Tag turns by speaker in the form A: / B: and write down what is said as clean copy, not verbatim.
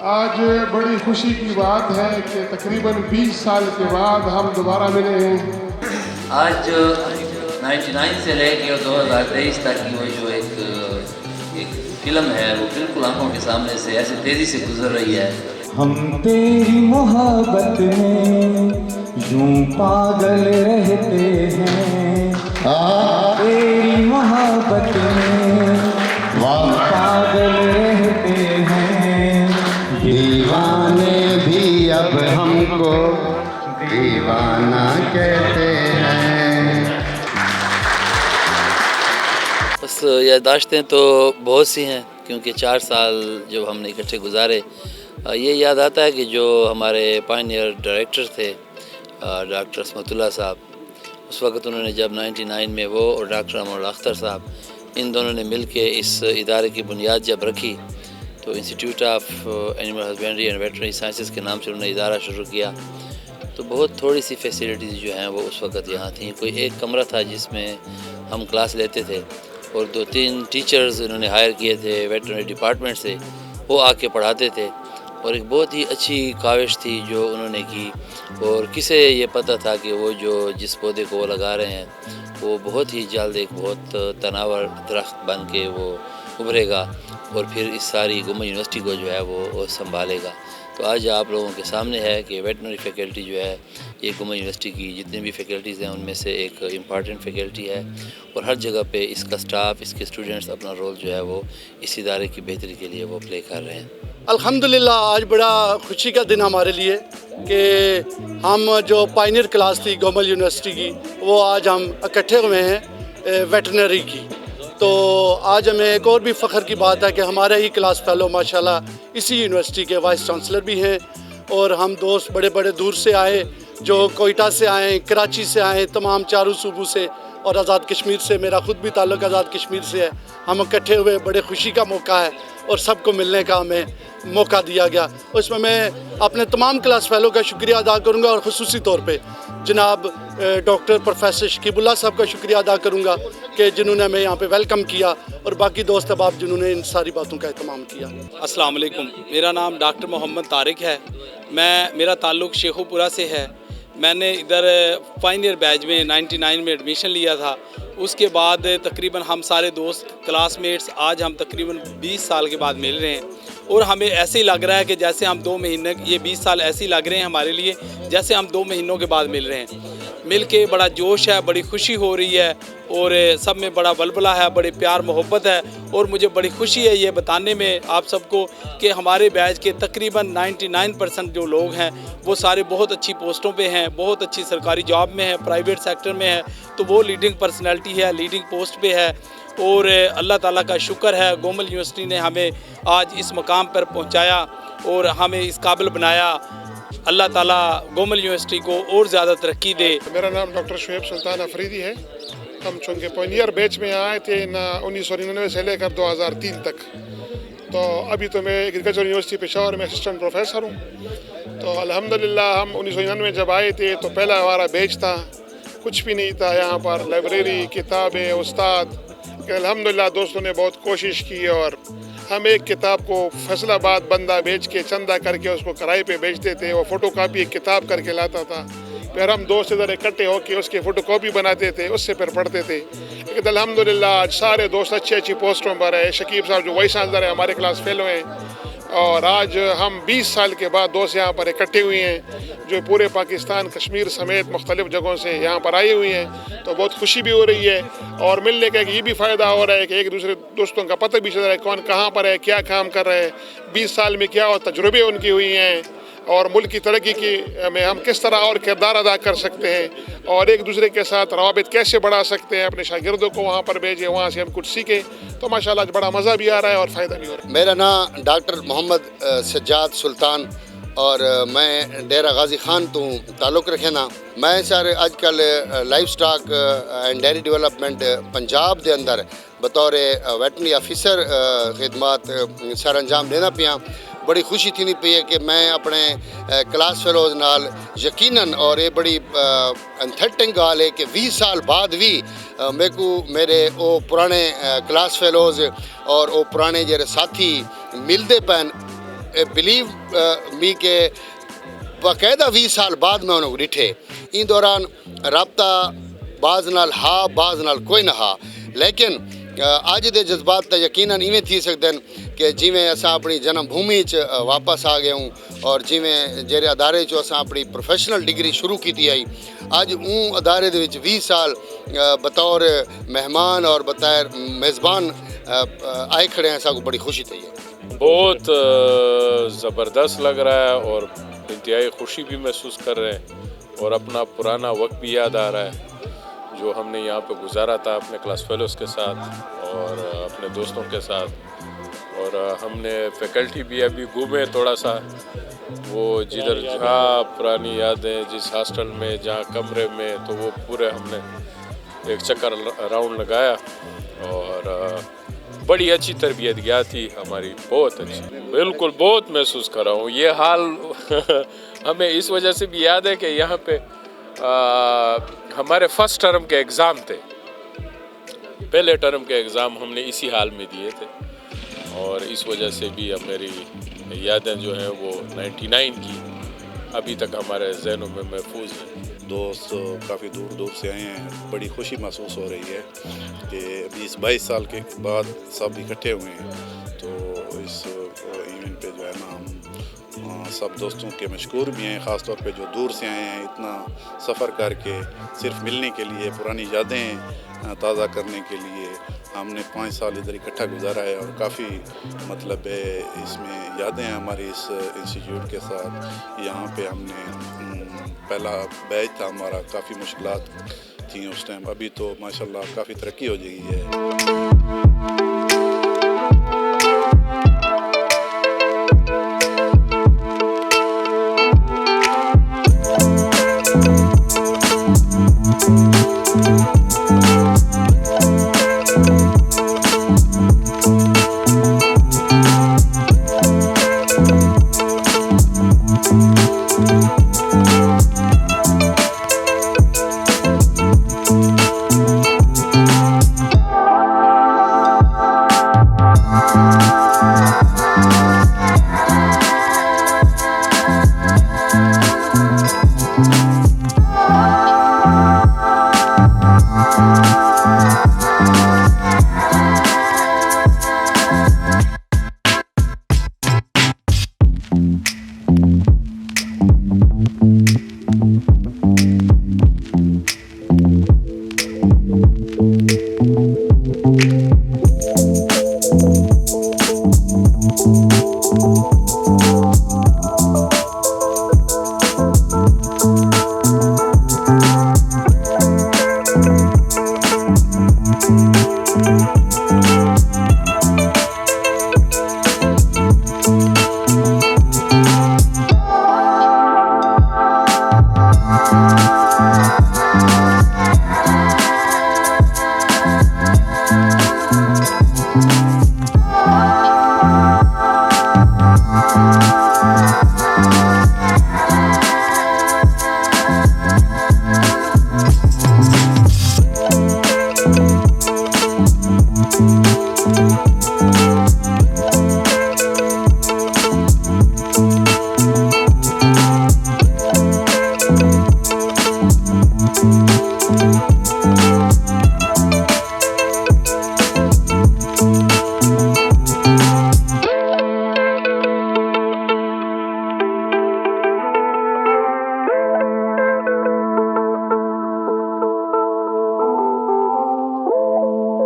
A: آج بڑی خوشی کی بات ہے کہ تقریباً 20 سال کے بعد ہم دوبارہ ملے ہیں۔
B: آج جو 99 سے لے کے 2023 تک کی وہ جو ایک فلم ہے وہ بالکل آنکھوں کے سامنے سے ایسے تیزی سے گزر رہی ہے۔
C: ہم تیری محبت میں یوں پاگل رہتے ہیں، تیری محبت میں پاگل رہتے ہیں، دیوانے بھی اب ہم کو دیوانہ کہتے ہیں۔
B: بس یادداشتیں تو بہت سی ہیں، کیونکہ 4 سال جب ہم نے اکٹھے گزارے، یہ یاد آتا ہے کہ جو ہمارے پائنیئر ڈائریکٹر تھے ڈاکٹر عصمت اللہ صاحب، اس وقت انہوں نے جب 99 میں وہ اور ڈاکٹر امان اللہ اختر صاحب ان دونوں نے مل کے اس ادارے کی بنیاد جب رکھی تو institute of animal husbandry and veterinary sciences کے نام سے انہوں نے ادارہ شروع کیا۔ تو بہت تھوڑی سی فیسلٹیز جو ہیں وہ اس وقت یہاں تھیں، کوئی ایک کمرہ تھا جس میں ہم کلاس لیتے تھے، اور 2-3 ٹیچرز انہوں نے ہائر کیے تھے ویٹرنری ڈپارٹمنٹ سے، وہ آ کے پڑھاتے تھے، اور ایک بہت ہی اچھی کاوش تھی جو انہوں نے کی۔ اور کسے یہ پتہ تھا کہ وہ جس پودے کو وہ لگا رہے ہیں وہ بہت ہی جلد ایک بہت تناور درخت بن کے وہ ابھرے گا اور پھر اس ساری گمبج یونیورسٹی کو جو ہے وہ سنبھالے گا۔ تو آج آپ لوگوں کے سامنے ہے کہ ویٹرنری فیکلٹی جو ہے یہ گمبج یونیورسٹی کی جتنی بھی فیکلٹیز ہیں ان میں سے ایک امپارٹنٹ فیکلٹی ہے، اور ہر جگہ پہ اس کا سٹاف، اس کے اسٹوڈنٹس اپنا رول جو ہے وہ اس ادارے کی بہتری کے لیے وہ پلے کر رہے ہیں۔
D: الحمدللہ آج بڑا خوشی کا دن ہمارے لیے کہ ہم جو پائنیئر کلاس تھی گومل یونیورسٹی کی وہ آج ہم اکٹھے ہوئے ہیں ویٹرنری کی۔ تو آج ہمیں ایک اور بھی فخر کی بات ہے کہ ہمارے ہی کلاس فیلو ماشاءاللہ اسی یونیورسٹی کے وائس چانسلر بھی ہیں، اور ہم دوست بڑے بڑے دور سے آئے، جو کوئٹہ سے آئے، کراچی سے آئے، تمام چاروں صوبوں سے، اور آزاد کشمیر سے، میرا خود بھی تعلق آزاد کشمیر سے ہے۔ ہم اکٹھے ہوئے، بڑے خوشی کا موقع ہے اور سب کو ملنے کا ہمیں موقع دیا گیا۔ اس میں اپنے تمام کلاس فیلو کا شکریہ ادا کروں گا، اور خصوصی طور پہ جناب ڈاکٹر پروفیسر شکیب اللہ صاحب کا شکریہ ادا کروں گا کہ جنہوں نے ہمیں یہاں پہ ویلکم کیا، اور باقی دوست احباب جنہوں نے ان ساری باتوں کا اہتمام کیا۔
E: السلام علیکم، میرا نام ڈاکٹر محمد طارق ہے، میرا تعلق شیخو پورہ سے ہے۔ میں نے ادھر پائنیئر بیچ میں 99 میں ایڈمیشن لیا تھا۔ اس کے بعد تقریباً ہم سارے دوست کلاس میٹس آج ہم تقریباً 20 سال کے بعد مل رہے ہیں، اور ہمیں ایسے ہی لگ رہا ہے کہ جیسے ہم 2 مہینے، یہ 20 سال ایسے ہی لگ رہے ہیں ہمارے لیے جیسے ہم 2 مہینوں کے بعد مل رہے ہیں۔ مل کے بڑا جوش ہے، بڑی خوشی ہو رہی ہے، اور سب میں بڑا ولولہ ہے، بڑے پیار محبت ہے، اور مجھے بڑی خوشی ہے یہ بتانے میں آپ سب کو کہ ہمارے بیچ کے تقریباً 99% جو لوگ ہیں وہ سارے بہت اچھی پوسٹوں پہ ہیں، بہت اچھی سرکاری جاب میں ہیں، پرائیویٹ سیکٹر میں ہے، تو وہ لیڈنگ پرسنالٹی ہے، لیڈنگ پوسٹ پہ ہے، اور اللہ تعالیٰ کا شکر ہے گومل یونیورسٹی نے ہمیں آج اس مقام پر پہنچایا اور ہمیں اس قابل بنایا۔ اللہ تعالیٰ گومل یونیورسٹی کو اور زیادہ ترقی دے۔
A: میرا نام ڈاکٹر شعیب سلطان افریدی ہے۔ ہم چونکہ پائنیئر بیچ میں آئے تھے 1999 سے لے کر 2003 تک، تو ابھی تو میں ایگریکلچر یونیورسٹی پشاور میں اسسٹنٹ پروفیسر ہوں۔ تو الحمدللہ ہم 1999 جب آئے تھے تو پہلا ہمارا بیچ تھا، کچھ بھی نہیں تھا یہاں پر، لائبریری، کتابیں، استاد، کہ الحمدللہ دوستوں نے بہت کوشش کی، اور ہم ایک کتاب کو فیصل آباد بندہ بیچ کے چندہ کر کے اس کو کرائے پہ بیچتے تھے، وہ فوٹو کاپی ایک کتاب کر کے لاتا تھا، پھر ہم دوست ادھر اکٹھے ہو کے اس کی فوٹو کاپی بناتے تھے، اس سے پھر پڑھتے تھے۔ لیکن الحمدللہ آج سارے دوست اچھی پوسٹوں پر ہے۔ شکیب صاحب جو وائس چانسلر ہیں ہمارے کلاس فیلو ہیں، اور آج ہم 20 سال کے بعد دوست یہاں پر اکٹھے ہوئے ہیں جو پورے پاکستان، کشمیر سمیت مختلف جگہوں سے یہاں پر آئے ہوئے ہیں، تو بہت خوشی بھی ہو رہی ہے، اور ملنے کا یہ بھی فائدہ ہو رہا ہے کہ ایک دوسرے دوستوں کا پتہ بھی چل رہا ہے کون کہاں پر ہے، کیا کام کر رہے ہیں، 20 سال میں کیا اور تجربے ان کی ہوئی ہیں، اور ملک کی ترقی کی میں ہم کس طرح اور کردار ادا کر سکتے ہیں، اور ایک دوسرے کے ساتھ روابط کیسے بڑھا سکتے ہیں، اپنے شاگردوں کو وہاں پر بھیجیں، وہاں سے ہم کچھ سیکھیں، تو ماشاءاللہ بڑا مزہ بھی آ رہا ہے اور فائدہ بھی ہو رہا ہے۔
F: میرا نام ڈاکٹر محمد سجاد سلطان، اور میں ڈیرہ غازی خان تو تعلق رکھے نا۔ میں سر اج کل life stock and dairy development Punjab دے اندر بطور ویٹنری آفیسر خدمات سر انجام دینا پیا۔ بڑی خوشی تھی نہیں پی ہے کہ میں اپنے کلاس فیلوز نال یقیناً، اور یہ بڑی انتھیٹنگ گال ہے کہ 20 سال بعد بھی میرے کو میرے وہ پرانے کلاس فیلوز اور وہ پرانے جڑے ساتھی ملتے پین، بلیو می کہ باقاعدہ 20 سال بعد میں انہوں ڈٹھے ان دوران رابطہ بعض نال ہا بعض نال کوئی نہ ہا لیکن اج دے جذبات تا یقیناً ایویں تھی سکتے ہیں کہ جویں اساں اپنی جنم بھومی چ واپس آ گئے ہوں اور جویں جہڑے ادارے چ اساں اپنی پروفیشنل ڈگری شروع کیتی آئی اج اون ادارے دے وچ 20 سال بطور مہمان اور بطور میزبان آئے کھڑے ہیں سا کو بڑی خوشی تھی ہے
G: بہت زبردست لگ رہا ہے اور انتہائی خوشی بھی محسوس کر رہے ہیں اور اپنا پرانا وقت بھی یاد آ رہا ہے جو ہم نے یہاں پہ گزارا تھا اپنے کلاس فیلوز کے ساتھ اور اپنے دوستوں کے ساتھ اور ہم نے فیکلٹی بھی ابھی گھومے تھوڑا سا وہ جدھر جہاں پرانی یادیں جس ہاسٹل میں جہاں کمرے میں تو وہ پورے ہم نے ایک چکر راؤنڈ لگایا اور بڑی اچھی تربیت گیا تھی ہماری بہت اچھی بالکل بہت محسوس کر رہا ہوں یہ حال ہمیں اس وجہ سے بھی یاد ہے کہ یہاں پہ ہمارے فرسٹ ٹرم کے ایگزام تھے پہلے ٹرم کے ایگزام ہم نے اسی حال میں دیے تھے اور اس وجہ سے بھی اب میری یادیں جو ہیں وہ 99 کی ابھی تک ہمارے ذہنوں میں محفوظ ہیں
H: دوست کافی دور دور سے آئے ہیں بڑی خوشی محسوس ہو رہی ہے کہ 20-22 سال کے بعد سب اکٹھے ہوئے ہیں تو اس ایونٹ پہ جو ہے نا ہم سب دوستوں کے مشکور بھی ہیں خاص طور پہ جو دور سے آئے ہیں اتنا سفر کر کے صرف ملنے کے لیے پرانی یادیں تازہ کرنے کے لیے ہم نے 5 سال ادھر اکٹھا گزارا ہے اور کافی مطلب اس میں یادیں ہیں ہماری اس انسٹیٹیوٹ کے ساتھ یہاں پہ ہم نے پہلا بیچ تھا ہمارا کافی مشکلات تھیں اس ٹائم ابھی تو ماشاءاللہ کافی ترقی ہو گئی ہے